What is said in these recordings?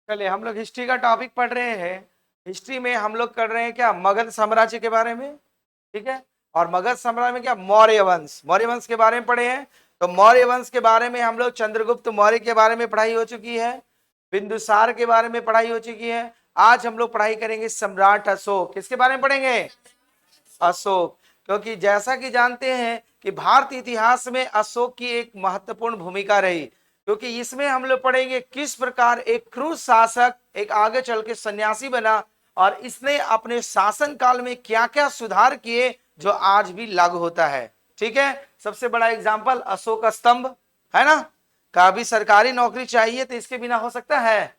चलिए, हम लोग हिस्ट्री का टॉपिक पढ़ रहे हैं। हिस्ट्री में हम लोग कर रहे हैं क्या, मगध साम्राज्य के बारे में। ठीक है। और मगध साम्राज्य में क्या, मौर्य वंश के बारे में पढ़े हैं। तो मौर्य वंश के बारे में हम लोग चंद्रगुप्त मौर्य के बारे में पढ़ाई हो चुकी है, बिंदुसार के बारे में पढ़ाई हो चुकी है। आज हम लोग पढ़ाई करेंगे सम्राट अशोक। किसके बारे में पढ़ेंगे, अशोक। क्योंकि जैसा कि जानते हैं कि भारतीय इतिहास में अशोक की एक महत्वपूर्ण भूमिका रही, क्योंकि इसमें हम लोग पढ़ेंगे किस प्रकार एक क्रूर शासक एक आगे चल के सन्यासी बना और इसने अपने शासन काल में क्या क्या सुधार किए जो आज भी लागू होता है। ठीक है। सबसे बड़ा एग्जाम्पल अशोक स्तंभ है ना। कभी सरकारी नौकरी चाहिए तो इसके बिना हो सकता है,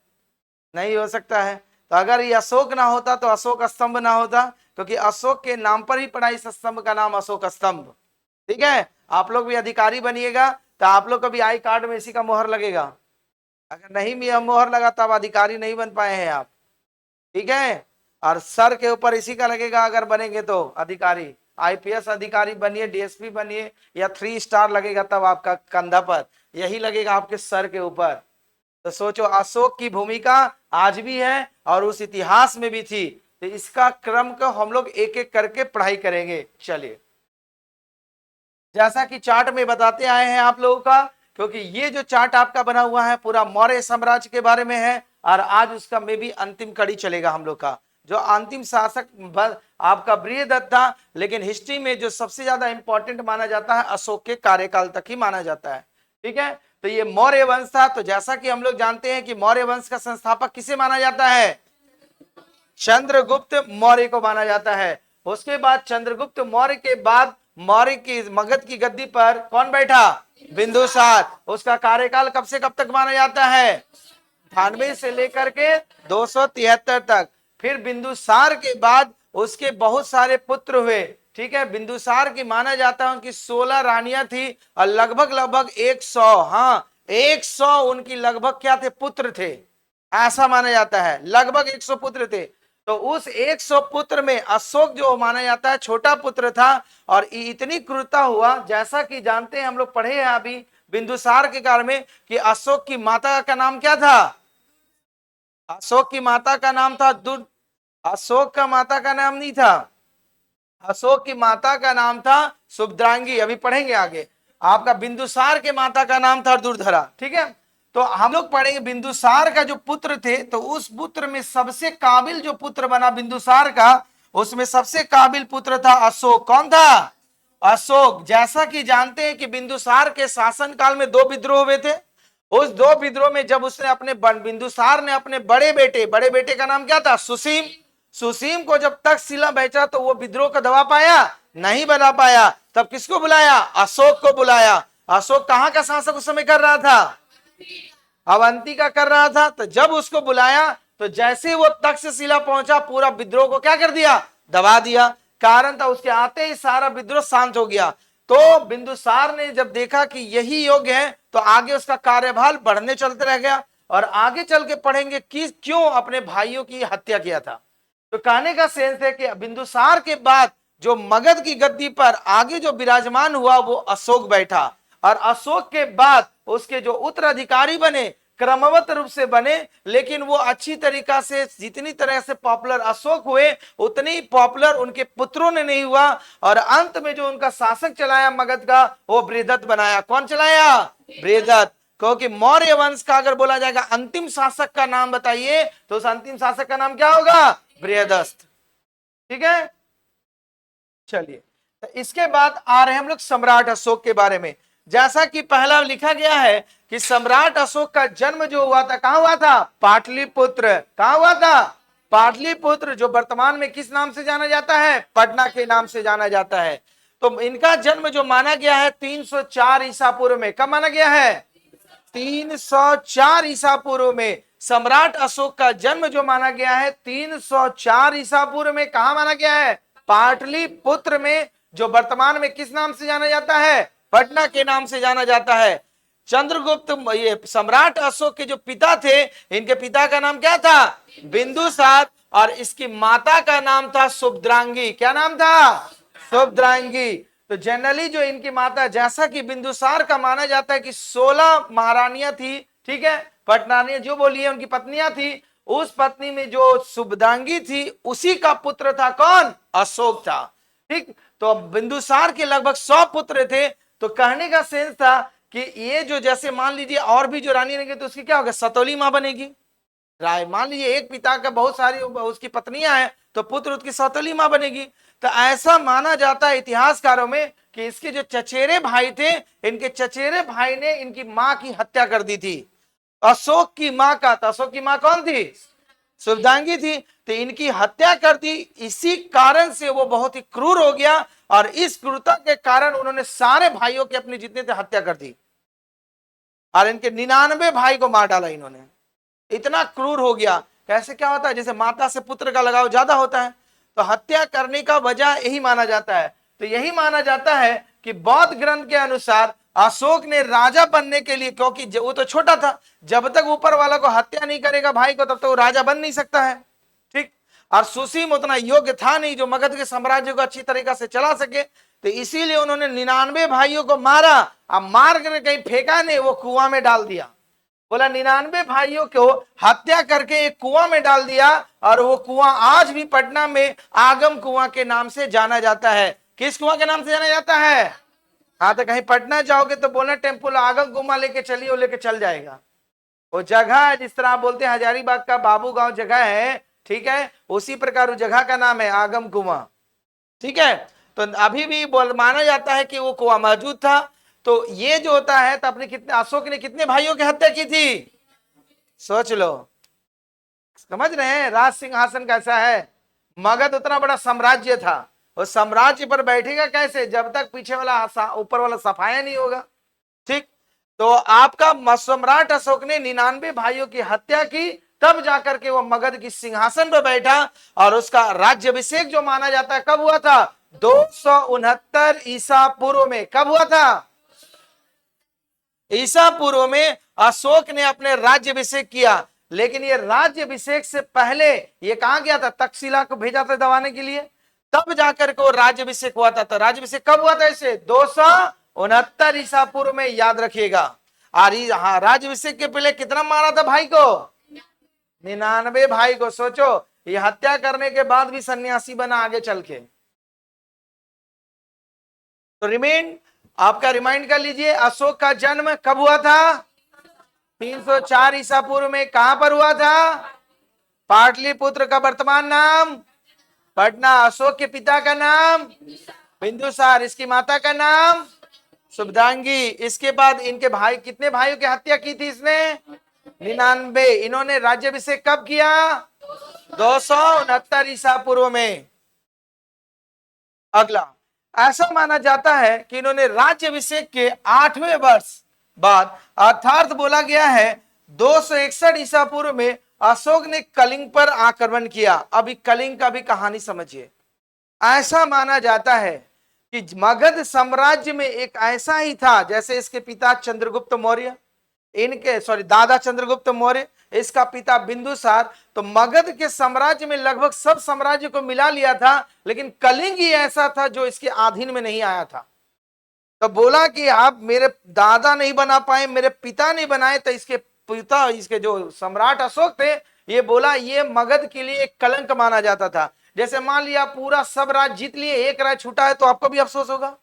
नहीं हो सकता है। तो अगर ये अशोक ना होता तो अशोक स्तंभ ना होता, क्योंकि अशोक के नाम पर ही पड़ा इस स्तंभ का नाम अशोक स्तंभ। ठीक है। आप लोग भी अधिकारी बनिएगा तो आप लोग को भी आई कार्ड में इसी का मोहर लगेगा। अगर नहीं भी मोहर लगा तब अधिकारी नहीं बन पाए हैं आप। ठीक है। और सर के ऊपर इसी का लगेगा, अगर बनेंगे तो अधिकारी, आईपीएस अधिकारी बनिए, डीएसपी बनिए, या 3 स्टार लगेगा तब आपका कंधा पर यही लगेगा आपके सर के ऊपर। तो सोचो, अशोक की भूमिका आज भी है और उस इतिहास में भी थी। तो इसका क्रम को हम लोग एक एक करके पढ़ाई करेंगे। चलिए, जैसा कि चार्ट में बताते आए हैं आप लोगों का, क्योंकि ये जो चार्ट आपका बना हुआ है पूरा मौर्य साम्राज्य के बारे में है, और आज उसका में भी अंतिम कड़ी चलेगा हम लोग का। जो अंतिम शासक आपका बृहदत्त था, लेकिन हिस्ट्री में जो सबसे ज्यादा इंपॉर्टेंट माना जाता है अशोक के कार्यकाल तक ही माना जाता है। ठीक है। तो ये मौर्य वंश था। तो जैसा कि हम लोग जानते हैं कि मौर्य वंश का संस्थापक किसे माना जाता है, चंद्रगुप्त मौर्य को माना जाता है। उसके बाद चंद्रगुप्त मौर्य के बाद मौर्य की मगध की गद्दी पर कौन बैठा, बिंदुसार। उसका कार्यकाल कब से कब तक माना जाता है, 98 से लेकर के 273 तक। फिर बिंदुसार के बाद उसके बहुत सारे पुत्र हुए। ठीक है। बिंदुसार की माना जाता है उनकी 16 रानियां थी और लगभग लगभग 100, हाँ 100 उनकी लगभग क्या थे, पुत्र थे। ऐसा माना जाता है लगभग 100 पुत्र थे। तो उस 100 पुत्र में अशोक जो माना जाता है छोटा पुत्र था। और इतनी क्रूरता हुआ, जैसा कि जानते हैं हम लोग पढ़े हैं अभी बिंदुसार के काल में, कि अशोक की माता का नाम क्या था, अशोक की माता का नाम था अशोक का माता का नाम नहीं था, अशोक की माता का नाम था सुभद्रांगी। अभी पढ़ेंगे आगे। आपका बिंदुसार के माता का नाम था दुर्धरा। ठीक है। तो हम लोग पढ़ेंगे बिंदुसार का जो पुत्र थे, तो उस पुत्र में सबसे काबिल जो पुत्र बना बिंदुसार का, उसमें सबसे काबिल पुत्र था अशोक। कौन था, अशोक। जैसा कि जानते हैं कि बिंदुसार के शासन काल में 2 विद्रोह हुए थे। उस 2 विद्रोह में जब उसने अपने बिंदुसार ने अपने बड़े बेटे का नाम क्या था, सुसीम। सुसीम को जब तक्षशिला बेचा तो वो विद्रोह का दबा पाया, नहीं बना पाया। तब किसको बुलाया, अशोक को बुलाया। अशोक कहां का शासक उस समय कर रहा था, अवंती का कर रहा था। तो जब उसको बुलाया तो जैसे वो तक्षशिला पहुंचा, पूरा विद्रोह को क्या कर दिया, दबा दिया। कारण था उसके आते ही सारा विद्रोह शांत हो गया। तो बिंदुसार ने जब देखा कि यही योग्य है, तो आगे उसका कार्यभार बढ़ने चलते रह गया। और आगे चल के पढ़ेंगे कि क्यों अपने भाइयों की हत्या किया था। तो कहने का सेंस है कि बिंदुसार के बाद जो मगध की गद्दी पर आगे जो विराजमान हुआ वो अशोक बैठा। और अशोक के बाद उसके जो उत्तराधिकारी बने क्रमवत रूप से बने, लेकिन वो अच्छी तरीका से जितनी तरह से पॉपुलर अशोक हुए उतनी पॉपुलर उनके पुत्रों ने नहीं हुआ। और अंत में जो उनका शासक चलाया मगध का, वो बृहदत्त बनाया। कौन चलाया, बृहदत्त। क्योंकि मौर्य वंश का अगर बोला जाएगा अंतिम शासक का नाम बताइए, तो उस अंतिम शासक का नाम क्या होगा, बृहदत्त। ठीक है। चलिए, तो इसके बाद आ रहे हम लोग सम्राट अशोक के बारे में। जैसा कि पहला लिखा गया है कि सम्राट अशोक का जन्म जो हुआ था, कहां हुआ था, पाटलिपुत्र। कहां हुआ था, पाटलिपुत्र, जो वर्तमान में किस नाम से जाना जाता है, पटना के नाम से जाना जाता है। तो इनका जन्म जो माना गया है 304 ईसा पूर्व में। कब माना गया है, 304 ईसा पूर्व में। सम्राट अशोक का जन्म जो माना गया है 304 ईसा पूर्व में। कहा माना गया है, पाटलिपुत्र में, जो वर्तमान में किस नाम से जाना जाता है, पटना के नाम से जाना जाता है। चंद्रगुप्त, ये सम्राट अशोक के जो पिता थे, इनके पिता का नाम क्या था, बिंदुसार। और इसकी माता का नाम था सुभद्रांगी। क्या नाम था, सुभद्रांगी। तो जनरली जो इनकी माता, जैसा कि बिंदुसार का माना जाता है कि 16 महारानियां थी। ठीक है। पटना ने जो बोली है उनकी पत्नियां थी, उस पत्नी में जो शुभदांगी थी उसी का पुत्र था कौन? अशोक था। ठीक, तो बिंदुसार के लगभग 100 पुत्र थे। तो कहने का सेंस था कि ये जो, जैसे मान लीजिए और भी जो रानी रहेंगे तो उसकी क्या होगा? सतोली मां बनेगी। राय मान लीजिए एक पिता का बहुत सारी उसकी पत्नियां हैं तो पुत्र उसकी सौतेली मां बनेगी। तो ऐसा माना जाता है इतिहासकारों में कि इसके जो चचेरे भाई थे, इनके चचेरे भाई ने इनकी मां की हत्या कर दी थी। अशोक की मां का, तो अशोक की मां कौन थी? शुभदांगी थी। तो इनकी हत्या कर दी। इसी कारण से वो बहुत ही क्रूर हो गया और इस क्रूरता के कारण उन्होंने सारे भाइयों के अपने जितने थे हत्या कर दी और इनके 99 भाई को मार डाला इन्होंने। इतना क्रूर हो गया। कैसे क्या होता है? जैसे माता से पुत्र का लगाव ज्यादा होता है, तो हत्या करने का वजह यही माना जाता है। तो यही माना जाता है कि बौद्ध ग्रंथ के अनुसार अशोक ने राजा बनने के लिए, क्योंकि वो तो छोटा था, जब तक ऊपर वाला को हत्या नहीं करेगा भाई को तब तक वो राजा बन नहीं सकता है। ठीक, और सुसीम उतना योग्य था नहीं जो मगध के साम्राज्य को अच्छी तरीका से चला सके। तो इसीलिए उन्होंने 99 भाइयों को मारा और मार कर कहीं फेंका नहीं, वो कुआं में डाल दिया। बोला 99 भाइयों को हत्या करके एक कुआं में डाल दिया और वो कुआं आज भी पटना में आगम कुआं के नाम से जाना जाता है। किस कुआं के नाम से जाना जाता है? हाँ, तो कहीं पटना जाओगे तो बोलना टेम्पल आगम कुआं लेके चलिए, वो लेके चल जाएगा। वो जगह है, जिस तरह आप बोलते हैं हजारीबाग का बाबू गांव जगह है, ठीक है, उसी प्रकार उस जगह का नाम है आगम कुआं। ठीक है, तो अभी भी माना जाता है कि वो कुआं मौजूद था। तो ये जो होता है, तो अपने कितने, अशोक ने कितने भाइयों की हत्या की थी? सोच लो। समझ रहे हैं राज सिंहासन कैसा है? मगध उतना बड़ा साम्राज्य था, उस साम्राज्य पर बैठेगा कैसे जब तक पीछे वाला ऊपर वाला सफाया नहीं होगा। ठीक, तो आपका सम्राट अशोक ने 99 भाइयों की हत्या की, तब जाकर के वो मगध की सिंहासन पर बैठा और उसका राज्याभिषेक जो माना जाता है कब हुआ था? 269 ईसा पूर्व में। कब हुआ था? ईसा पूर्व में अशोक ने अपने राज्याभिषेक किया। लेकिन ये राज्याभिषेक से पहले ये कहां गया था? तक्षशिला को भेजा था दबाने के लिए, तब जाकर के वो राज्याभिषेक हुआ था। तो राज्याभिषेक कब हुआ था? इसे 269 ईसा पूर्व में, याद रखिएगा। और हाँ, राज्याभिषेक के पहले कितना मारा था भाई को? 99 भाई को। सोचो, ये हत्या करने के बाद भी सन्यासी बना आगे चल के। तो आपका रिमाइंड कर लीजिए, अशोक का जन्म कब हुआ था? 304 ईसा पूर्व में। कहां पर हुआ था? पाटलिपुत्र का वर्तमान नाम पटना। अशोक के पिता का नाम बिंदुसार, इसकी माता का नाम शुभदांगी। इसके बाद इनके भाई, कितने भाइयों की हत्या की थी इसने? 99। इन्होंने राज्याभिषेक कब किया? 269 ईसा पूर्व में। अगला, ऐसा माना जाता है कि इन्होंने राज्याभिषेक के 8वें वर्ष बाद, अर्थात बोला गया है 261 ईसा पूर्व में, अशोक ने कलिंग पर आक्रमण किया। अभी कलिंग का भी कहानी समझिए। ऐसा माना जाता है कि मगध साम्राज्य में एक ऐसा ही था, जैसे इसके पिता चंद्रगुप्त मौर्य, दादा चंद्रगुप्त मौर्य, इसका पिता बिंदुसार। तो मगध के साम्राज्य में लगभग सब साम्राज्य को मिला लिया था, लेकिन कलिंग ही ऐसा था जो इसके अधीन में नहीं आया था। तो बोला कि आप मेरे दादा नहीं बना पाए, मेरे पिता नहीं बनाए, तो इसके पिता, इसके जो सम्राट अशोक थे, ये बोला ये मगध के लिए एक कलंक माना जाता था। जैसे मान लिया पूरा सब राज्य जीत लिए, एक राज्य छूटा है तो आपको भी अफसोस होगा।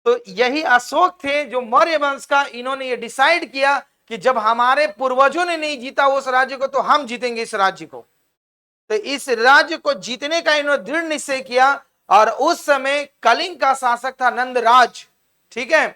तो यही अशोक थे जो मौर्य वंश का, इन्होंने ये डिसाइड किया कि जब हमारे पूर्वजों ने नहीं जीता उस राज्य को, तो हम जीतेंगे इस राज्य को। तो इस राज्य को जीतने का इन्होंने दृढ़ निश्चय किया। और उस समय कलिंग का शासक था नंदराज। ठीक है,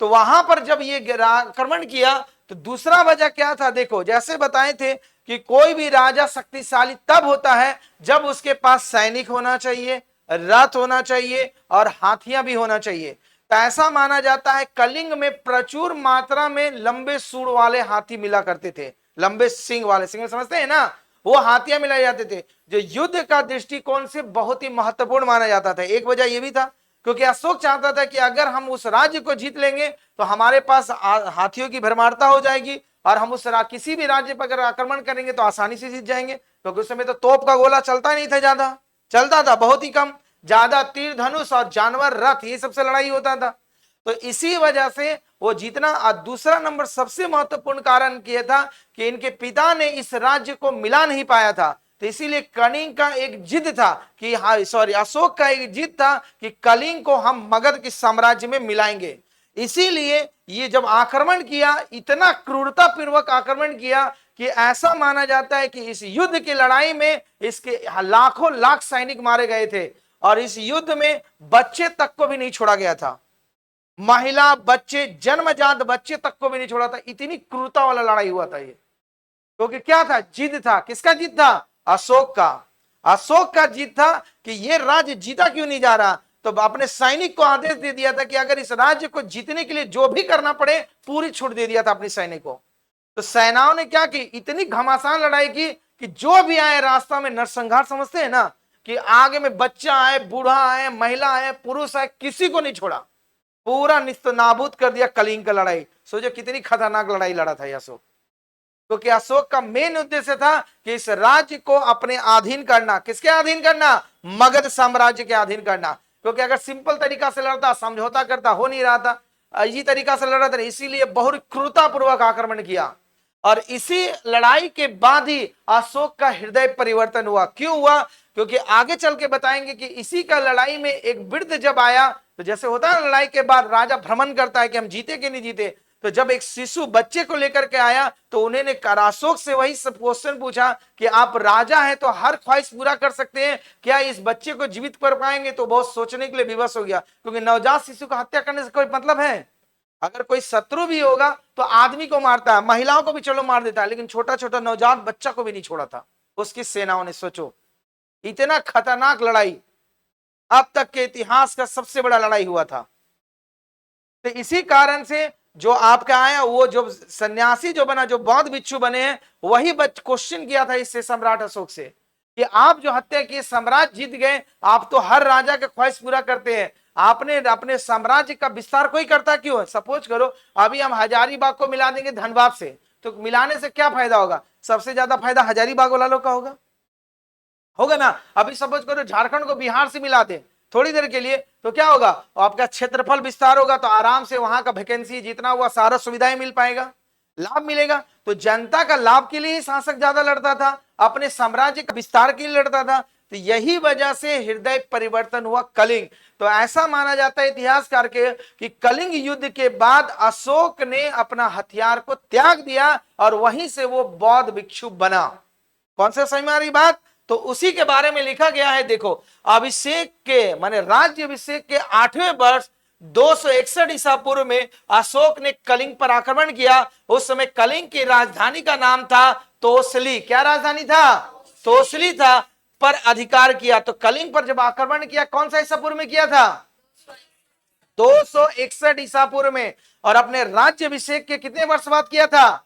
तो वहां पर जब ये आक्रमण किया, तो दूसरा वजह क्या था? देखो, जैसे बताए थे कि कोई भी राजा शक्तिशाली तब होता है जब उसके पास सैनिक होना चाहिए, रथ होना चाहिए और हाथियां भी होना चाहिए। तो ऐसा माना जाता है कलिंग में प्रचुर मात्रा में लंबे सूंड वाले हाथी मिला करते थे। लंबे सिंग वाले, सिंग समझते हैं ना, वो हाथियां मिलाए जाते थे, जो युद्ध का दृष्टिकोण से बहुत ही महत्वपूर्ण माना जाता था। एक वजह यह भी था क्योंकि अशोक चाहता था कि अगर हम उस राज्य को जीत लेंगे तो हमारे पास हाथियों की भरमारता हो जाएगी और हम किसी भी राज्य पर अगर आक्रमण करेंगे तो आसानी से जीत जाएंगे। क्योंकि उस समय तो तोप का गोला चलता नहीं था, ज्यादा चलता था, बहुत ही कम, ज्यादा तीर धनुष और जानवर रथ, ये सबसे लड़ाई होता था। तो इसी वजह से वो जीतना। और दूसरा नंबर सबसे महत्वपूर्ण कारण किया था कि इनके पिता ने इस राज्य को मिला नहीं पाया था, तो इसीलिए कलिंग का एक जिद था कि अशोक का एक जिद था कि कलिंग को हम मगध के साम्राज्य में मिलाएंगे। इसीलिए ये जब आक्रमण किया, इतना क्रूरता पूर्वक आक्रमण किया कि ऐसा माना जाता है कि इस युद्ध की लड़ाई में इसके लाखों लाख सैनिक मारे गए थे, और इस युद्ध में बच्चे तक को भी नहीं छोड़ा गया था, महिला, बच्चे, जन्मजात बच्चे तक को भी नहीं छोड़ा था। इतनी क्रूरता वाला लड़ाई हुआ था ये, क्योंकि क्या था, जिद था। किसका जिद था? अशोक का। अशोक का जिद था कि ये राज्य जीता क्यों नहीं जा रहा, तो अपने सैनिक को आदेश दे दिया था कि अगर इस राज्य को जीतने के लिए जो भी करना पड़े पूरी छूट दे दिया था अपने सैनिक को। तो सेनाओं ने क्या की, इतनी घमासान लड़ाई की कि जो भी आए रास्ता में, नरसंहार समझते हैं ना, कि आगे में बच्चा आए, बूढ़ा आए, महिला आए, पुरुष आए, किसी को नहीं छोड़ा, पूरा निस्तनाबूद कर दिया। कलिंग का लड़ाई सोचो कितनी खतरनाक लड़ाई लड़ा था अशोक, क्योंकि अशोक का मेन उद्देश्य था कि इस राज्य को अपने अधीन करना। किसके अधीन करना? मगध साम्राज्य के अधीन करना। क्योंकि अगर सिंपल तरीका से लड़ता, समझौता करता, हो नहीं रहा था, इसी तरीका से लड़ रहा था, इसीलिए बहुत क्रूरतापूर्वक आक्रमण किया। और इसी लड़ाई के बाद ही अशोक का हृदय परिवर्तन हुआ। क्यों हुआ? क्योंकि आगे चल के बताएंगे कि इसी का लड़ाई में एक वृद्ध जब आया, तो जैसे होता है लड़ाई के बाद राजा भ्रमण करता है कि हम जीते कि नहीं जीते, तो जब एक शिशु बच्चे को लेकर के आया तो उन्होंने अशोक से वही सब क्वेश्चन पूछा कि आप राजा हैं तो हर ख्वाहिश पूरा कर सकते हैं, क्या इस बच्चे को जीवित कर पाएंगे? तो बहुत सोचने के लिए विवश हो गया, क्योंकि नवजात शिशु को हत्या करने से कोई मतलब है? अगर कोई शत्रु भी होगा तो आदमी को मारता है, महिलाओं को भी चलो मार देता है, लेकिन छोटा छोटा नवजात बच्चा को भी नहीं छोड़ा था उसकी सेनाओं ने। सोचो इतना खतरनाक लड़ाई अब तक के इतिहास का सबसे बड़ा लड़ाई हुआ था। तो इसी कारण से जो आपका आया, वो जो सन्यासी जो बना, जो बौद्ध भिक्षु बने हैं, वही क्वेश्चन किया था इससे सम्राट अशोक से कि आप जो हत्या किए, सम्राट जीत गए, आप तो हर राजा का ख्वाहिश पूरा करते हैं, आपने अपने साम्राज्य का विस्तार कोई करता क्यों है? सपोज करो अभी हम हजारीबाग को मिला देंगे धनबाद से, तो मिलाने से क्या फायदा होगा? सबसे ज्यादा फायदा हजारीबाग वालों का होगा ना। अभी सपोज करो झारखंड को बिहार से मिला दे थोड़ी देर के लिए, तो क्या होगा? आपका क्षेत्रफल विस्तार होगा, तो आराम से वहां का वैकेंसी जितना हुआ सारा सुविधाएं मिल पाएगा, लाभ मिलेगा। तो जनता का लाभ के लिए ही शासक ज्यादा लड़ता था, अपने साम्राज्य का विस्तार के लिए लड़ता था। तो यही वजह से हृदय परिवर्तन हुआ कलिंग। तो ऐसा माना जाता है इतिहासकार के कि कलिंग युद्ध के बाद अशोक ने अपना हथियार को त्याग दिया और वहीं से वो बौद्ध भिक्षु बना। कौन सा समझ में आ रही बात? तो उसी के बारे में लिखा गया है। देखो अभिषेक के माने राज्य अभिषेक के 8वें वर्ष 261 ईसा पूर्व में अशोक ने कलिंग पर आक्रमण किया। उस समय कलिंग की राजधानी का नाम था तोसली। क्या राजधानी था? तोसली था, पर अधिकार किया। तो कलिंग पर जब आक्रमण किया कौन सा ईसा पूर्व में किया था? 261 ईसा पूर्व में। और अपने राज्य अभिषेक के कितने वर्ष बाद किया था?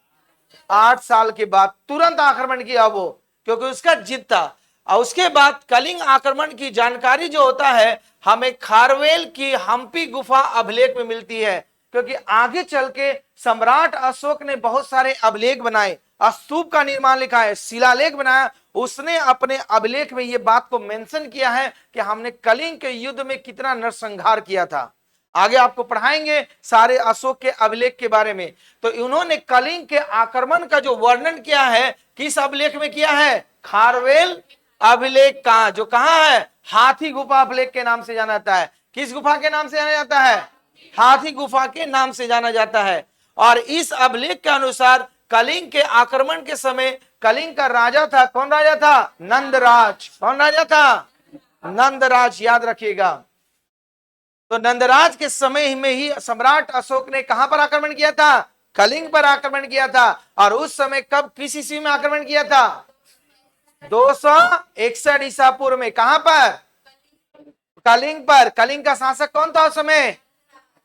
8 साल के बाद तुरंत आक्रमण किया वो, क्योंकि उसका जिद था। और उसके बाद कलिंग आक्रमण की जानकारी जो होता है हमें खारवेल की हम्पी गुफा अभिलेख में मिलती है, क्योंकि आगे चल के सम्राट अशोक ने बहुत सारे अभिलेख बनाए, स्तूप का निर्माण लिखा है, शिलालेख बनाया। उसने अपने अभिलेख में ये बात को मेंशन किया है कि हमने कलिंग के युद्ध में कितना नरसंहार किया था। आगे आपको पढ़ाएंगे सारे अशोक के अभिलेख के बारे में। तो उन्होंने कलिंग के आक्रमण का जो वर्णन किया है किस अभिलेख में किया है? खारवेल अभिलेख का, जो कहां है? हाथी गुफा अभिलेख के नाम से जाना जाता है। किस गुफा के नाम से जाना जाता है? हाथी गुफा के नाम से जाना जाता है। और इस अभिलेख के अनुसार कलिंग के आक्रमण के समय कलिंग का राजा था, कौन राजा था? नंदराज। कौन राजा था? नंदराज, याद रखिएगा। तो नंदराज के समय में ही सम्राट अशोक ने कहां पर आक्रमण किया था? कलिंग पर आक्रमण किया था। और उस समय कब, किस ईस्वी में आक्रमण किया था? 261 ईसा पूर्व में। कहां पर? कलिंग पर। कलिंग का शासक कौन था उस समय?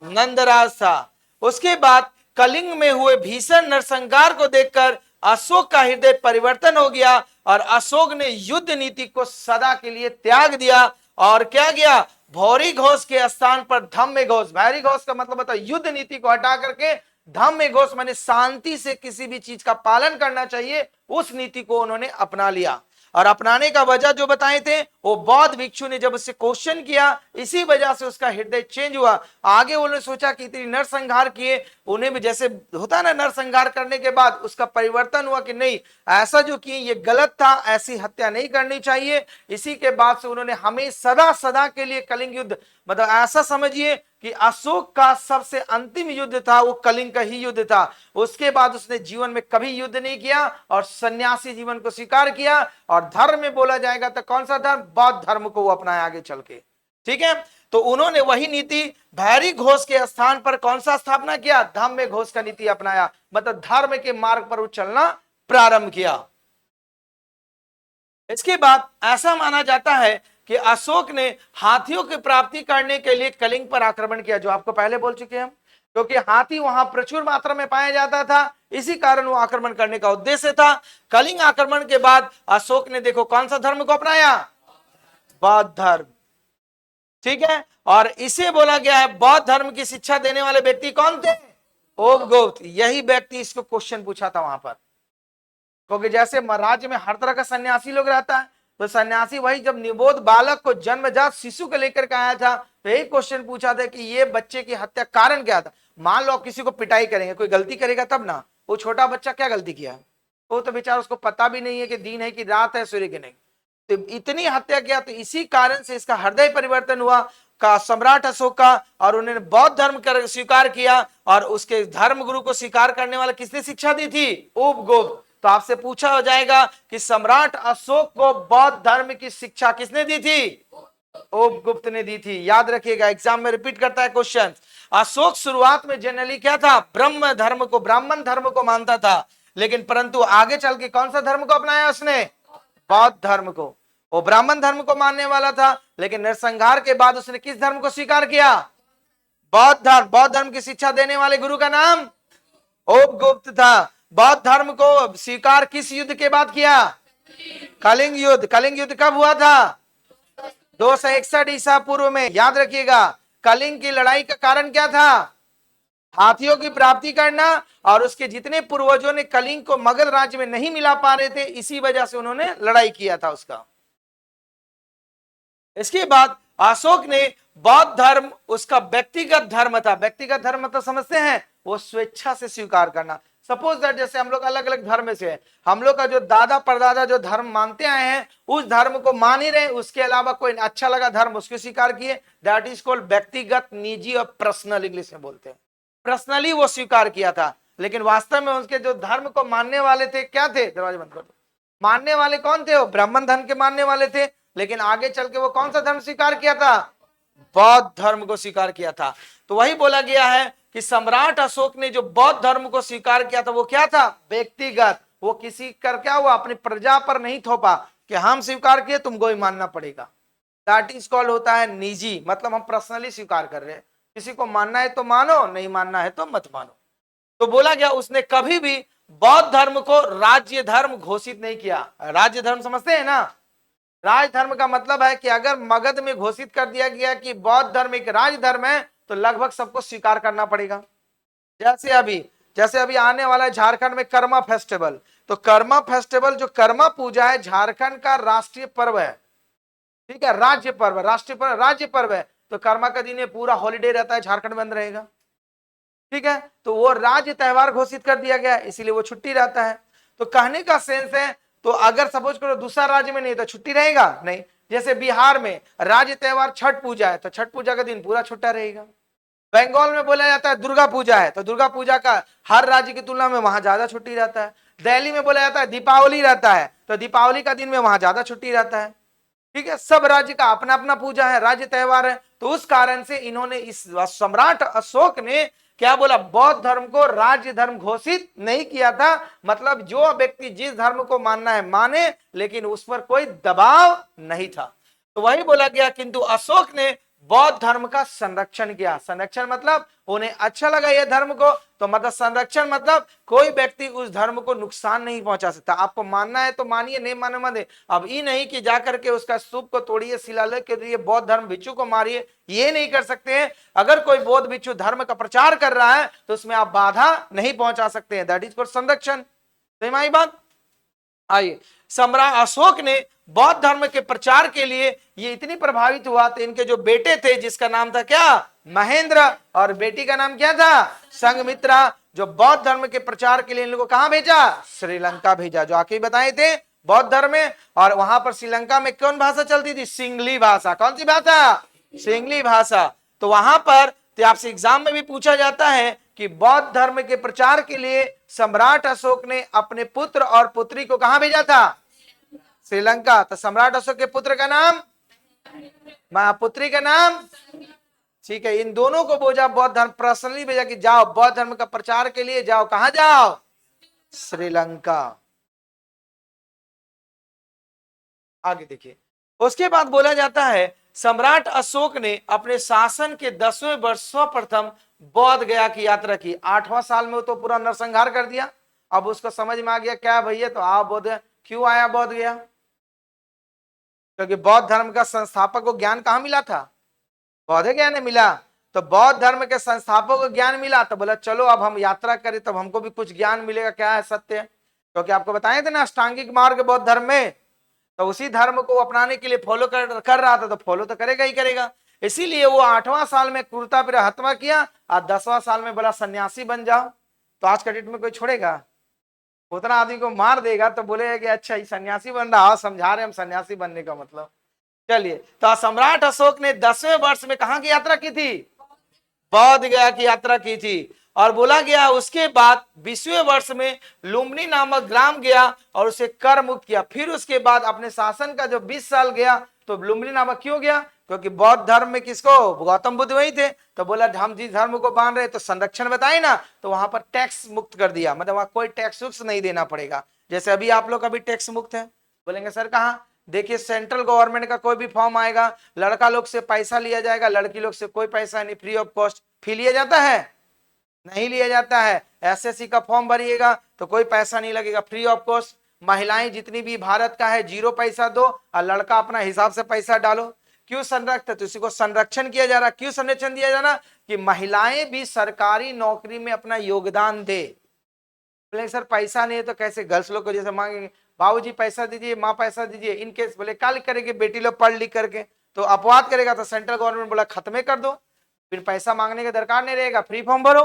नंदराज था। उसके बाद कलिंग में हुए भीषण नरसंहार को देखकर अशोक का हृदय परिवर्तन हो गया और अशोक ने युद्ध नीति को सदा के लिए त्याग दिया। और क्या किया? भौरी घोष के स्थान पर धम्म घोष। भौरी घोष का मतलब होता है युद्ध नीति को हटा करके धम्म घोष माने शांति से किसी भी चीज का पालन करना चाहिए, उस नीति को उन्होंने अपना लिया। और अपनाने का वजह जो बताए थे वो बौद्ध भिक्षु ने जब उससे क्वेश्चन किया, इसी वजह से उसका हृदय चेंज हुआ। आगे उन्होंने सोचा कि इतनी नरसंहार किए, उन्हें भी जैसे होता है ना, नरसंहार करने के बाद उसका परिवर्तन हुआ कि नहीं, ऐसा जो किए ये गलत था, ऐसी हत्या नहीं करनी चाहिए। इसी के बाद से उन्होंने हमें सदा सदा के लिए कलिंग युद्ध, मतलब ऐसा समझिए कि अशोक का सबसे अंतिम युद्ध था वो कलिंग का ही युद्ध था। उसके बाद उसने जीवन में कभी युद्ध नहीं किया और सन्यासी जीवन को स्वीकार किया। और धर्म में बोला जाएगा तो कौन सा धर्म? बौद्ध धर्म को वो अपनाया आगे चल के। ठीक है, तो उन्होंने वही नीति भैरी घोष के स्थान पर कौन सा स्थापना किया? धम्म घोष का नीति अपनाया, मतलब धर्म के मार्ग पर वो चलना प्रारंभ किया। इसके बाद ऐसा माना जाता है कि अशोक ने हाथियों की प्राप्ति करने के लिए कलिंग पर आक्रमण किया, जो आपको पहले बोल चुके हैं, क्योंकि हाथी वहां प्रचुर मात्रा में पाया जाता था, इसी कारण वो आक्रमण करने का उद्देश्य था। कलिंग आक्रमण के बाद अशोक ने देखो कौन सा धर्म को अपनाया? बौद्ध धर्म। ठीक है, और इसे बोला गया है बौद्ध धर्म की शिक्षा देने वाले व्यक्ति कौन थे? उपगुप्त। यही व्यक्ति इसको क्वेश्चन पूछा था वहां पर, क्योंकि जैसे राज्य में हर तरह का सन्यासी लोग रहता है, तो सन्यासी वही जब निबोध बालक को जन्मजात शिशु को लेकर के आया था, तो यही क्वेश्चन पूछा था कि ये बच्चे की हत्या कारण क्या था। मान लो किसी को पिटाई करेंगे, कोई गलती करेगा तब ना, वो छोटा बच्चा क्या गलती किया है? वो तो बेचारा, उसको पता भी नहीं है कि दिन है कि रात है, सूर्य की नहीं, तो इतनी हत्या किया। तो इसी कारण से इसका हृदय परिवर्तन हुआ का सम्राट अशोक का, और उन्होंने बौद्ध धर्म स्वीकार किया। और उसके धर्म गुरु को स्वीकार करने वाला किसने शिक्षा दी थी? उपगुप्त। तो आपसे पूछा हो जाएगा कि सम्राट अशोक को बौद्ध धर्म की शिक्षा किसने दी थी? उपगुप्त ने दी थी। याद रखिएगा, एग्जाम में रिपीट करता है क्वेश्चन। अशोक शुरुआत में जनरली क्या था? ब्रह्म धर्म को, ब्राह्मण धर्म को मानता था, लेकिन परंतु आगे चल के कौन सा धर्म को अपनाया उसने? बौद्ध धर्म को। वो ब्राह्मण धर्म को मानने वाला था, लेकिन नरसंहार के बाद उसने किस धर्म को स्वीकार किया? बौद्ध धर्म। बौद्ध धर्म की शिक्षा देने वाले गुरु का नाम उपगुप्त था। बौद्ध धर्म को स्वीकार किस युद्ध के बाद किया? कलिंग युद्ध। कलिंग युद्ध कब हुआ था? 261 ईसा पूर्व में। याद रखिएगा, कलिंग की लड़ाई का कारण क्या था? हाथियों की प्राप्ति करना, और उसके जितने पूर्वजों ने कलिंग को मगध राज्य में नहीं मिला पा रहे थे, इसी वजह से उन्होंने लड़ाई किया था उसका। इसके बाद अशोक ने बौद्ध धर्म उसका व्यक्तिगत धर्म था। व्यक्तिगत धर्म तो समझते हैं, वो स्वेच्छा से स्वीकार करना। सपोज दैट जैसे हम लोग अलग अलग धर्म से है, हम लोग का जो दादा परदादा जो धर्म मानते आए हैं उस धर्म को मान ही रहे, उसके अलावा कोई अच्छा लगा धर्म उसको स्वीकार किए, दैट इज कॉल्ड व्यक्तिगत, निजी और पर्सनल, इंग्लिश में बोलते हैं। पर्सनली वो स्वीकार किया था, लेकिन वास्तव में उसके जो धर्म को मानने वाले थे क्या थे? दरवाजे बंद कर दो। मानने वाले कौन थे? वो ब्राह्मण धर्म के मानने वाले थे, लेकिन आगे चल के वो कौन सा धर्म स्वीकार किया था? बौद्ध धर्म को स्वीकार किया था। तो वही बोला गया है कि सम्राट अशोक ने जो बौद्ध धर्म को स्वीकार किया था वो क्या था? व्यक्तिगत। वो किसी कर क्या हुआ? अपनी प्रजा पर नहीं थोपा कि हम स्वीकार किए तुमको ही मानना पड़ेगा। दैट इज कॉल्ड होता है निजी, मतलब हम पर्सनली स्वीकार कर रहे हैं, किसी को मानना है तो मानो, नहीं मानना है तो मत मानो। तो बोला गया उसने कभी भी बौद्ध धर्म को राज्य धर्म घोषित नहीं किया। राज्य धर्म समझते हैं ना? राज धर्म का मतलब है कि अगर मगध में घोषित कर दिया गया कि बौद्ध धर्म एक राज धर्म है, तो लगभग सबको स्वीकार करना पड़ेगा। जैसे अभी आने वाला है झारखंड में कर्मा फेस्टिवल, तो कर्मा फेस्टिवल जो कर्मा पूजा है झारखंड का राष्ट्रीय पर्व है। ठीक है, राज्य पर्व, राष्ट्रीय पर्व, राज्य पर्व है, तो कर्मा का दिन पूरा हॉलीडे रहता है, झारखंड बंद रहेगा। ठीक है, तो वो राज्य त्यौहार घोषित कर दिया गया, इसीलिए वो छुट्टी रहता है। तो कहने का सेंस है, तो अगर सपोज करो दूसरा राज्य में नहीं तो छुट्टी रहेगा नहीं। जैसे बिहार में राज्य त्यौहार छठ पूजा है, तो छठ पूजा का दिन पूरा छुट्टा रहेगा। बंगाल में बोला जाता है दुर्गा पूजा है, तो दुर्गा पूजा का हर राज्य की तुलना में वहां ज्यादा छुट्टी रहता है। दिल्ली में बोला जाता है दीपावली रहता है, तो दीपावली का दिन में वहां ज्यादा छुट्टी रहता है। ठीक है, सब राज्य का अपना अपना पूजा है, राज्य त्यौहार है। तो उस कारण से इन्होंने, इस सम्राट अशोक ने क्या बोला? बौद्ध धर्म को राज्य धर्म घोषित नहीं किया था। मतलब जो व्यक्ति जिस धर्म को मानना है माने, लेकिन उस पर कोई दबाव नहीं था। तो वही बोला गया, किंतु अशोक ने बौद्ध धर्म का संरक्षण किया। संरक्षण मतलब उन्हें अच्छा लगा यह धर्म को, तो मतलब संरक्षण मतलब कोई व्यक्ति उस धर्म को नुकसान नहीं पहुंचा सकता। आपको मानना है तो मानिए, नहीं माने मत। अब ये नहीं कि जाकर के उसका स्तूप को तोड़िए, शिलालेख के जरिए बौद्ध धर्म भिक्षु को मारिए, ये नहीं कर सकते हैं। अगर कोई बौद्ध भिक्षु धर्म का प्रचार कर रहा है तो उसमें आप बाधा नहीं पहुंचा सकते हैं, दैट इज फॉर संरक्षण। सही बात। आइए, सम्राट अशोक ने बौद्ध धर्म के प्रचार के लिए ये इतनी प्रभावित हुआ, तो इनके जो बेटे थे जिसका नाम था क्या, महेंद्र, और बेटी का नाम क्या था, संघमित्रा, जो बौद्ध धर्म के प्रचार के लिए इन लोगों को कहां भेजा, श्रीलंका भेजा, जो आके बताए थे बौद्ध धर्म में। और वहां पर श्रीलंका में कौन भाषा चलती थी, सिंगली भाषा। कौन सी भाषा, सिंगली भाषा। तो वहां पर तो आपसे एग्जाम में भी पूछा जाता है कि बौद्ध धर्म के प्रचार के लिए सम्राट अशोक ने अपने पुत्र और पुत्री को कहां भेजा था, श्रीलंका। तो सम्राट अशोक के पुत्र का नाम, पुत्री का नाम, ठीक है, इन दोनों को बोझा बौद्ध धर्म पर्सनली भेजा कि जाओ बौद्ध धर्म का प्रचार के लिए जाओ, कहां जाओ, श्रीलंका। आगे देखिए, उसके बाद बोला जाता है सम्राट अशोक ने अपने शासन के 10वें वर्ष सर्वप्रथम बौद्ध गया की यात्रा की। 8वां साल में तो पूरा नरसंहार कर दिया। अब उसको समझ में आ गया क्या भैया, तो आओ बौद्ध। क्यों आया बौद्ध गया, क्योंकि बौद्ध धर्म का संस्थापक को ज्ञान कहां मिला था, बौद्ध गया ने मिला। तो बौद्ध धर्म के संस्थापक को ज्ञान मिला, तो बोला चलो अब हम यात्रा करें, तब हमको भी कुछ ज्ञान मिलेगा, क्या है सत्य। क्योंकि आपको बताए थे ना अष्टांगिक मार्ग बौद्ध धर्म में, तो उसी धर्म को अपनाने के लिए फॉलो कर रहा था, तो फॉलो तो करेगा ही करेगा। इसीलिए वो 8वां साल में क्रूरता पर हत्या किया, और 10वां साल में बोला सन्यासी बन जाओ। तो आज के डेट में कोई छोड़ेगा, उतना आदमी को मार देगा तो बोलेगा कि अच्छा ये सन्यासी बन रहा, समझा रहे हम सन्यासी बनने का मतलब। चलिए, तो सम्राट अशोक ने 10वें वर्ष में कहां की यात्रा की थी, बौद्ध गया की यात्रा की थी। और बोला गया उसके बाद 20वें वर्ष में लुम्बिनी नामक ग्राम गया और उसे कर मुक्त किया। फिर उसके बाद अपने शासन का जो 20 साल गया, तो लुम्बिनी नामक क्यों गया, क्योंकि बौद्ध धर्म में किसको, गौतम बुद्ध वही थे। तो बोला हम जिस धर्म को मान रहे तो संरक्षण बताए ना, तो वहां पर टैक्स मुक्त कर दिया, मतलब वहां कोई टैक्स नहीं देना पड़ेगा। जैसे अभी आप लोग अभी टैक्स मुक्त है, बोलेंगे सर कहाँ, देखिए सेंट्रल गवर्नमेंट का कोई भी फॉर्म आएगा, लड़का लोग से पैसा लिया जाएगा, लड़की लोग से कोई पैसा नहीं, फ्री ऑफ कॉस्ट। फी लिया जाता है, नहीं लिया जाता है। एसएससी का फॉर्म भरिएगा तो कोई पैसा नहीं लगेगा, फ्री ऑफ कॉस्ट। महिलाएं जितनी भी भारत का है 0 पैसा दो, और लड़का अपना हिसाब से पैसा डालो। क्यों संरक्षण, तो इसी को संरक्षण किया जा रहा। क्यों संरक्षण दिया जा रहा, कि महिलाएं भी सरकारी नौकरी में अपना योगदान दे। बोले सर पैसा नहीं है तो कैसे, गर्ल्स लोग को जैसे मांगेंगे बाबूजी पैसा दीजिए, माँ पैसा दीजिए, इनकेस बोले क्या करेंगे, बेटी लोग पढ़ लिख करके तो अपवाद करेगा, तो सेंट्रल गवर्नमेंट बोला खत्म कर दो, फिर पैसा मांगने का दरकार नहीं रहेगा, फ्री फॉर्म भरो।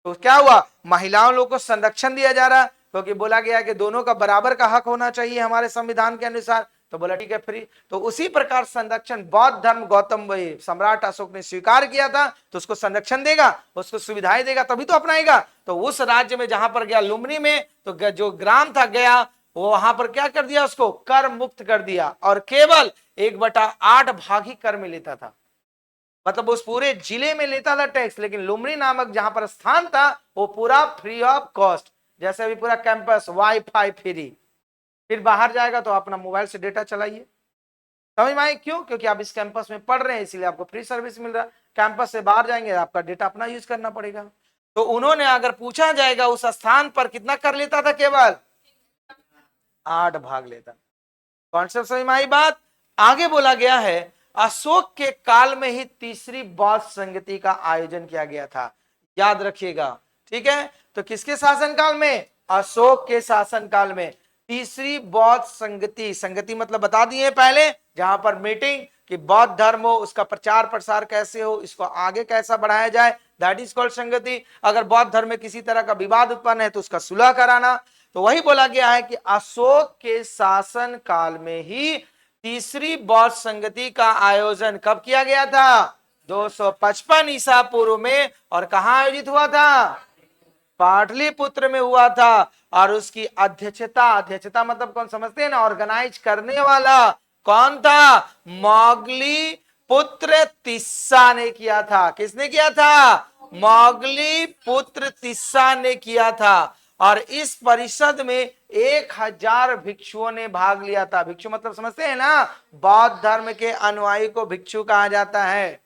तो क्या हुआ, महिलाओं लोग को संरक्षण दिया जा रहा, क्योंकि बोला गया कि दोनों का बराबर का हक होना चाहिए हमारे संविधान के अनुसार। तो बोला ठीक है फ्री। तो उसी प्रकार संरक्षण बौद्ध धर्म गौतम सम्राट अशोक ने स्वीकार किया था, तो उसको संरक्षण देगा, उसको सुविधाएं देगा, तभी तो अपनाएगा। तो उस राज्य में जहां पर गया लुम्बिनी में, तो जो ग्राम था गया, वो वहां पर क्या कर दिया, उसको कर मुक्त कर दिया, और केवल 1/8 भाग ही कर में लेता था। मतलब उस पूरे जिले में लेता था टैक्स, लेकिन लुम्बिनी नामक जहां पर स्थान था वो पूरा फ्री ऑफ कॉस्ट। जैसे अभी पूरा कैंपस वाईफाई फ्री, फिर बाहर जाएगा तो अपना मोबाइल से डेटा चलाइए। समझ में आए क्यों, क्योंकि आप इस कैंपस में पढ़ रहे हैं इसलिए आपको फ्री सर्विस मिल रहा है। कैंपस से बाहर जाएंगे आपका डेटा अपना यूज करना पड़ेगा। तो उन्होंने अगर पूछा जाएगा उस स्थान पर कितना कर लेता था, केवल 8 भाग लेता। कॉन्सेप्ट समझ में आई बात। आगे बोला गया है अशोक के काल में ही तीसरी बौद्ध संगति का आयोजन किया गया था, याद रखिएगा, ठीक है। तो किसके शासनकाल में, अशोक के शासनकाल में तीसरी बौद्ध संगति, संगति मतलब बता दिए पहले, जहां पर मीटिंग कि बौद्ध धर्म हो, उसका प्रचार प्रसार कैसे हो, इसको आगे कैसा बढ़ाया जाए, दैट इज कॉल्ड संगति। अगर बौद्ध धर्म में किसी तरह का विवाद उत्पन्न है तो उसका सुलह कराना। तो वही बोला गया है कि अशोक के शासन काल में ही तीसरी बौद्ध संगति का आयोजन कब किया गया था, 255 ईसा पूर्व में। और कहां आयोजित हुआ था, पाटलिपुत्र में हुआ था। और उसकी अध्यक्षता मतलब कौन समझते हैं ना, ऑर्गेनाइज करने वाला कौन था, मोगली पुत्र तिस्सा ने किया था। किसने किया था, मोगली पुत्र तिस्सा ने किया था। और इस परिषद में 1000 भिक्षुओं ने भाग लिया था। भिक्षु मतलब समझते हैं ना, बौद्ध धर्म के अनुयायी को भिक्षु कहा जाता है।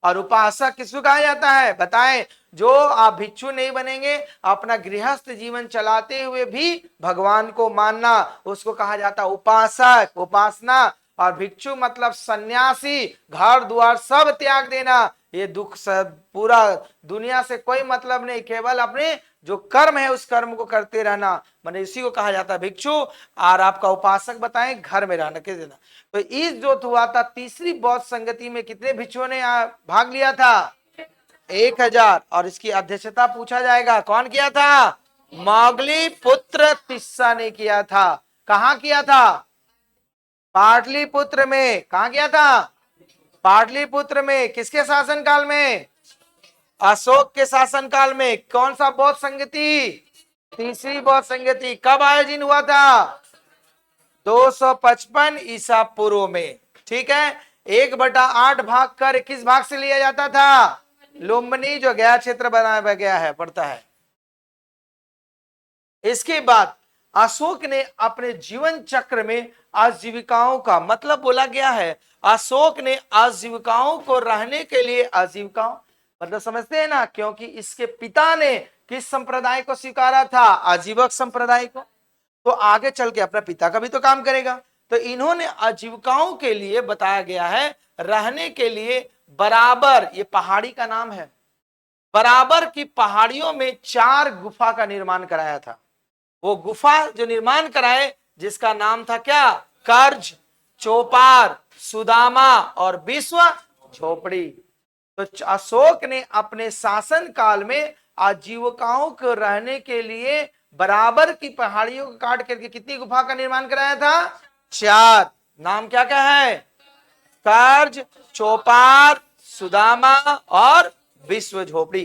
और उपासक किसको कहा जाता है, बताएं, जो आप भिक्षु नहीं बनेंगे, अपना गृहस्थ जीवन चलाते हुए भी भगवान को मानना, उसको कहा जाता है उपासक, उपासना। और भिक्षु मतलब सन्यासी, घर द्वार सब त्याग देना, ये दुख सब पूरा दुनिया से कोई मतलब नहीं, केवल अपने जो कर्म है उस कर्म को करते रहना, माने इसी को कहा जाता है भिक्षु। और आपका उपासक बताएं घर में रहना के देना। तो इस जो हुआ था तीसरी बौद्ध संगति में कितने भिक्षुओं ने भाग लिया था? 1000। और इसकी अध्यक्षता पूछा जाएगा कौन किया था? मौगली पुत्र तिस्सा ने किया था। कहां किया था? पाटलिपुत्र में। कहां किया था? पाटलिपुत्र में। किसके शासन काल में? अशोक के शासन काल में। कौन सा बौद्ध संगति? तीसरी बौद्ध संगति। कब आयोजन हुआ था? 255 ईसा पूर्व में। ठीक है। 1/8 भाग कर किस भाग से लिया जाता था? लुम्बिनी, जो गया क्षेत्र बनाया गया है, पड़ता है। इसके बाद अशोक ने अपने जीवन चक्र में आजीविकाओं का मतलब बोला गया है, अशोक ने आजीविकाओं को रहने के लिए, आजीविकाओं मतलब समझते हैं ना, क्योंकि इसके पिता ने किस संप्रदाय को स्वीकारा था? आजीवक संप्रदाय को। तो आगे चल के अपना पिता का भी तो काम करेगा। तो इन्होंने आजीविकाओं के लिए बताया गया है, रहने के लिए बराबर, ये पहाड़ी का नाम है, बराबर की पहाड़ियों में 4 गुफा का निर्माण कराया था। वो गुफा जो निर्माण कराए जिसका नाम था क्या? कर्ज, चौपार, सुदामा और विश्व झोपड़ी। तो अशोक ने अपने शासन काल में आजीविकाओं को रहने के लिए बराबर की पहाड़ियों को काट करके कितनी गुफा का निर्माण कराया था? 4। नाम क्या क्या है? कर्ज, चौपार, सुदामा और विश्व झोपड़ी।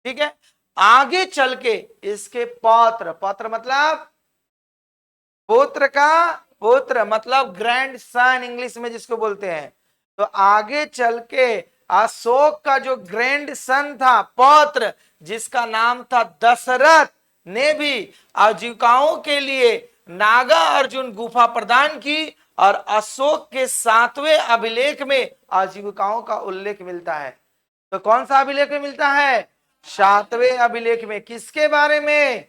ठीक है। आगे चल के इसके पौत्र, पौत्र मतलब पुत्र का, पुत्र मतलब ग्रैंड सन इंग्लिश में जिसको बोलते हैं। तो आगे चल के अशोक का जो ग्रैंड सन था, पौत्र, जिसका नाम था दशरथ, ने भी आजीविकाओं के लिए नागा अर्जुन गुफा प्रदान की। और अशोक के 7वें अभिलेख में आजीविकाओं का उल्लेख मिलता है। तो कौन सा अभिलेख में मिलता है? 7वें अभिलेख में। किसके बारे में?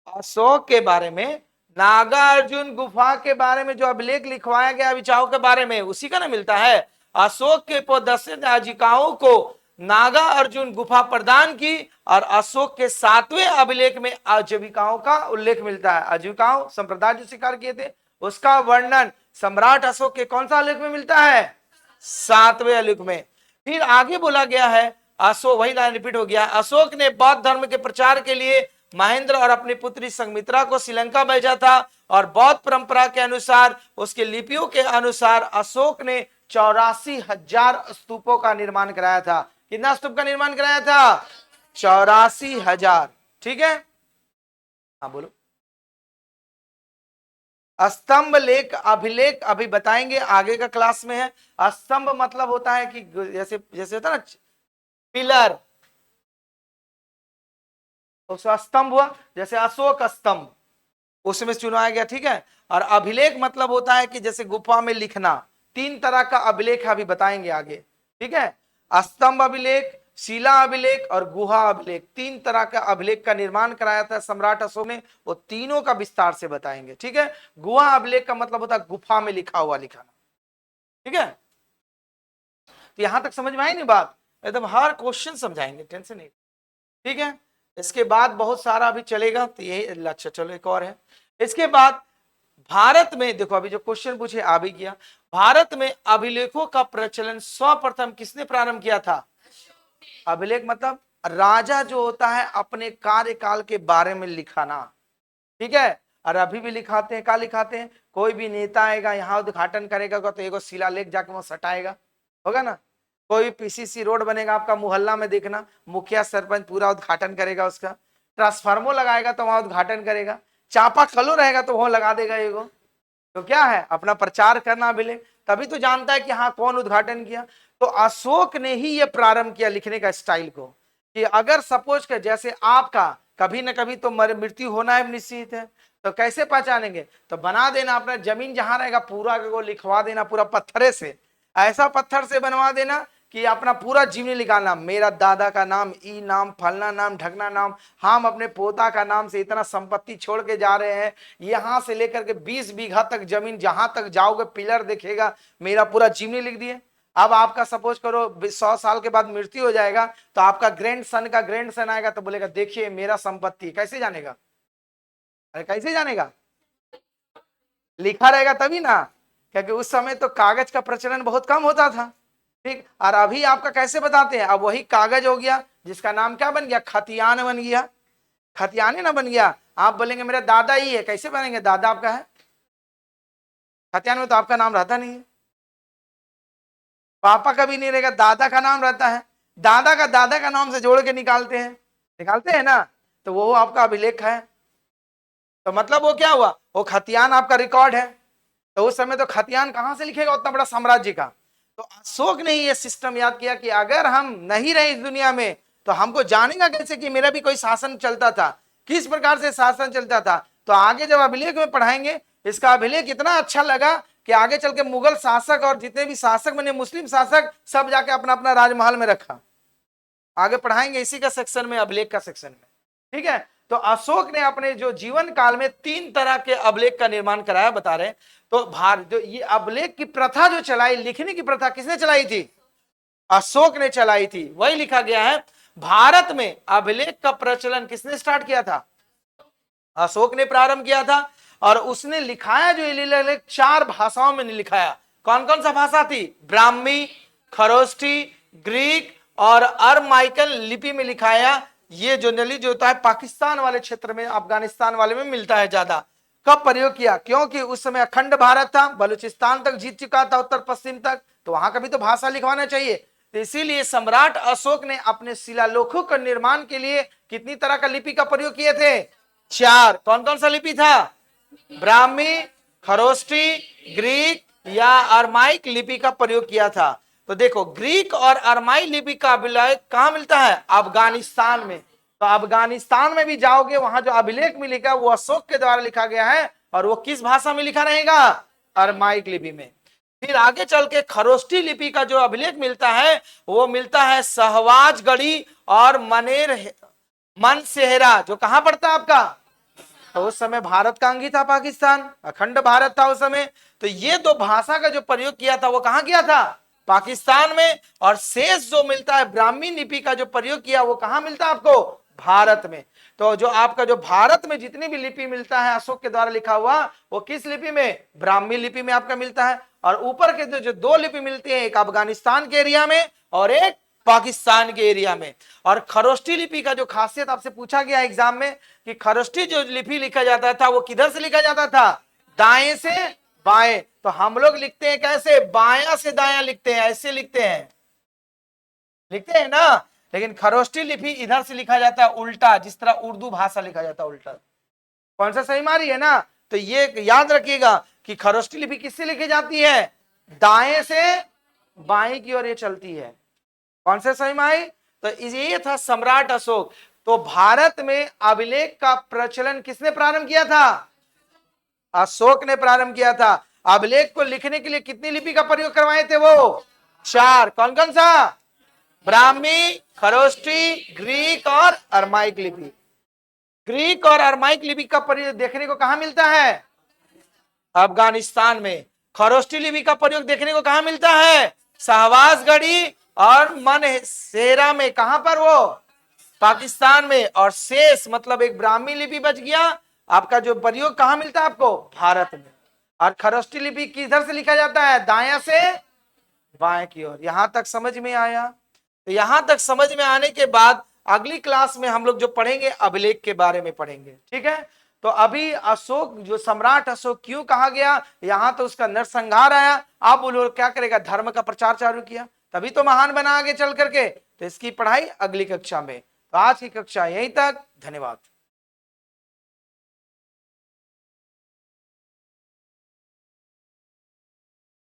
अशोक के बारे में। नागा अर्जुन गुफा के बारे में जो अभिलेख लिखवाया गया आजीविकाओं के बारे में, उसी का ना मिलता है। अशोक के 10 आजीविकाओं को नागा अर्जुन गुफा प्रदान की और अशोक के 7वें अभिलेख में आजीविकाओं का उल्लेख मिलता है। आजीविकाओं संप्रदाय जो स्वीकार किए थे उसका वर्णन सम्राट अशोक के कौन सा अभिलेख में मिलता है? 7वें अभिलेख में। फिर आगे बोला गया है, अशोक, वही लाइन रिपीट हो गया, अशोक ने बौद्ध धर्म के प्रचार के लिए महेंद्र और अपनी पुत्री संघमित्रा को श्रीलंका भेजा था। और बौद्ध परंपरा के अनुसार, उसके लिपियों के अनुसार अशोक ने 84,000 स्तूपों का निर्माण कराया था। कितना स्तूप का निर्माण कराया था? 84,000। ठीक है। हाँ बोलो। स्तंभ लेख अभिलेख अभी बताएंगे, आगे का क्लास में है। स्तंभ मतलब होता है कि जैसे जैसे होता है ना पिलर, उसका स्तंभ हुआ, जैसे अशोक स्तंभ उसमें चुनाया गया। ठीक है। और अभिलेख मतलब होता है कि जैसे गुफा में लिखना। 3 तरह का अभिलेख अभी बताएंगे आगे। ठीक है। स्तंभ अभिलेख, शिला अभिलेख और गुहा अभिलेख, 3 तरह का अभिलेख का निर्माण कराया था सम्राट अशोक ने। वो तीनों का विस्तार से बताएंगे। ठीक है। गुहा अभिलेख का मतलब होता है गुफा में लिखा हुआ लिखाना। ठीक है। तो यहां तक समझ में आई नहीं बात? एकदम हर क्वेश्चन समझाएंगे, टेंशन नहीं। ठीक है। इसके बाद बहुत सारा अभी चलेगा, तो यही अच्छा चलो एक और है। इसके बाद भारत में देखो, अभी जो क्वेश्चन पूछे आ भी गया। भारत में अभिलेखों का प्रचलन सर्वप्रथम किसने प्रारंभ किया था? अभिलेख मतलब राजा जो होता है अपने कार्यकाल के बारे में लिखाना। ठीक है। और अभी भी लिखाते हैं। क्या लिखाते हैं? कोई भी नेता आएगा यहाँ उद्घाटन करेगा तो एगो शिलालेख जाके वहां सटाएगा, होगा ना। कोई पीसीसी रोड बनेगा आपका मोहल्ला में, देखना मुखिया सरपंच पूरा उद्घाटन करेगा उसका। ट्रांसफार्मर लगाएगा तो वहां उद्घाटन करेगा। चापा कलो रहेगा तो वहां लगा देगा एगो। तो क्या है? अपना प्रचार करना अभिलेख, तभी तो जानता है कि हाँ कौन उद्घाटन किया। तो अशोक ने ही ये प्रारंभ किया लिखने का स्टाइल को, कि अगर सपोज कर जैसे आपका कभी ना कभी तो मृत्यु होना है निश्चित है, तो कैसे पहचानेंगे? तो बना देना अपना जमीन जहां रहेगा पूरा को लिखवा देना, पूरा पत्थरे से, ऐसा पत्थर से बनवा देना कि अपना पूरा जीवनी लिखाना, मेरा दादा का नाम, ई नाम, फलना नाम, ढकना नाम, हम अपने पोता का नाम से इतना संपत्ति छोड़ के जा रहे हैं, यहां से लेकर के 20 बीघा तक जमीन, जहां तक जाओगे पिलर दिखेगा, मेरा पूरा जीवनी लिख दिए। अब आपका सपोज करो 100 साल के बाद मृत्यु हो जाएगा, तो आपका ग्रैंड सन का ग्रैंड सन आएगा तो बोलेगा देखिए मेरा संपत्ति, कैसे जानेगा? अरे कैसे जानेगा? लिखा रहेगा तभी ना, क्योंकि उस समय तो कागज का प्रचलन बहुत कम होता था। ठीक, और अभी आपका कैसे बताते हैं? अब वही कागज हो गया जिसका नाम क्या बन गया? खतियान बन गया। खतियाने ना बन गया। आप बोलेंगे मेरा दादा ही है, कैसे बनेंगे? दादा आपका है, खतियान में तो आपका नाम रहता नहीं है। पापा का भी नहीं रहेगा, दादा का नाम रहता है। दादा का नाम से जोड़ के निकालते हैं ना, तो वो आपका अभिलेख है। तो मतलब वो क्या हुआ? वो खतियान आपका रिकॉर्ड है। तो उस समय तो खतियान कहां से लिखेगा उतना बड़ा साम्राज्य का? तो अशोक ने ये सिस्टम याद किया कि अगर हम नहीं रहे इस दुनिया में तो हमको जानेगा कैसे कि मेरा भी कोई शासन चलता था, किस प्रकार से शासन चलता था। तो आगे जब अभिलेख में पढ़ाएंगे, इसका अभिलेख इतना अच्छा लगा कि आगे चल के मुगल शासक और जितने भी शासक बने, मुस्लिम शासक, सब जाके अपना अपना राजमहल में रखा। आगे पढ़ाएंगे इसी का सेक्शन में, अभिलेख का सेक्शन में। ठीक है, तो अशोक ने अपने जो जीवन काल में 3 तरह के अभिलेख का निर्माण कराया, बता रहे। तो भारत जो ये अभिलेख की प्रथा जो चलाई, लिखने की प्रथा किसने चलाई थी? अशोक ने चलाई थी। वही लिखा गया है, भारत में अभिलेख का प्रचलन किसने स्टार्ट किया था? अशोक ने प्रारंभ किया था। और उसने लिखाया जो ये 4 भाषाओं में लिखाया। कौन कौन सा भाषा थी? ब्राह्मी, खरोष्ठी, ग्रीक और अरमाइकल लिपि में लिखाया। ये जनरली जो होता है पाकिस्तान वाले क्षेत्र में, अफगानिस्तान वाले में मिलता है ज्यादा। कब प्रयोग किया? क्योंकि उस समय अखंड भारत था, बलूचिस्तान तक जीत चुका था, उत्तर पश्चिम तक, तो वहां का भी तो भाषा लिखवाना चाहिए। तो इसीलिए सम्राट अशोक ने अपने शिलालेखों का निर्माण के लिए कितनी तरह का लिपि का प्रयोग किए थे? 4। कौन कौन सा लिपि था? ब्राह्मी, खरोष्ठी, ग्रीक या अरमाइक लिपि का प्रयोग किया था। तो देखो, ग्रीक और अरमाई लिपि का अभिलेख कहां मिलता है? अफगानिस्तान में। तो अफगानिस्तान में भी जाओगे, वहां जो अभिलेख में लिखा वो अशोक के द्वारा लिखा गया है। और वो किस भाषा में लिखा रहेगा? अरमाइक लिपि में। फिर आगे चल के खरोष्ठी लिपि का जो अभिलेख मिलता है वो मिलता है सहवाजगढ़ी और मनसेहरा, जो कहां पड़ता है आपका? तो उस समय भारत का अंग ही था पाकिस्तान, अखंड भारत था उस समय। तो ये 2 भाषा का जो प्रयोग किया था वो कहां किया था? पाकिस्तान में। और शेष जो मिलता है ब्राह्मी लिपि का जो प्रयोग किया वो कहां मिलता है आपको? भारत में। तो जो आपका जो भारत में जितनी भी लिपि मिलता है अशोक के द्वारा लिखा हुआ, वो किस लिपि में? ब्राह्मी लिपि में आपका मिलता है। और ऊपर के जो 2 लिपि मिलती है, एक अफगानिस्तान के एरिया में और एक पाकिस्तान के एरिया में। और खरोष्ठी लिपि का जो खासियत आपसे पूछा गया एग्जाम में कि खरोष्ठी जो लिपि लिखा जाता था वो किधर से लिखा जाता था? दाएं से बाएं। तो हम लोग लिखते हैं कैसे? बायां से दायां लिखते हैं, ऐसे लिखते हैं ना। लेकिन खरोष्ठी लिपि इधर से लिखा जाता है उल्टा, जिस तरह उर्दू भाषा लिखा जाता है उल्टा। कौन सा सही मारी है ना? तो ये याद रखिएगा कि खरोष्ठी लिपि किससे लिखी जाती है? दाएं से बाएं की ओर ये चलती है। कौन से सही माई? तो ये था सम्राट अशोक। तो भारत में अभिलेख का प्रचलन किसने प्रारंभ किया था? अशोक ने प्रारंभ किया था। अभिलेख को लिखने के लिए कितनी लिपि का प्रयोग करवाए थे वो? 4। कौन कौन सा? ब्राह्मी, खरोष्ठी, ग्रीक और अरमाइक लिपि। ग्रीक और अरमाइक लिपि का प्रयोग देखने को कहां मिलता है? अफगानिस्तान में। खरोष्ठी लिपि का प्रयोग देखने को कहां मिलता है? शाहबाजगढ़ी और मनसेहरा में। कहां पर? वो पाकिस्तान में। और शेष मतलब एक ब्राह्मी लिपि बच गया आपका, जो प्रयोग कहां मिलता है आपको? भारत में। और खरोष्ठी लिपि किधर से लिखा जाता है? दाया से बाएं की ओर। यहां तक समझ में आया? तो यहां तक समझ में आने के बाद अगली क्लास में हम लोग जो पढ़ेंगे अभिलेख के बारे में पढ़ेंगे। ठीक है, तो अभी अशोक जो सम्राट अशोक क्यों कहा गया, यहां तो उसका नरसंहार आया। अब वो लोग क्या करेगा? धर्म का प्रचार चालू किया, तभी तो महान बना आगे चल करके। तो इसकी पढ़ाई अगली कक्षा में। तो आज की कक्षा यहीं तक। धन्यवाद।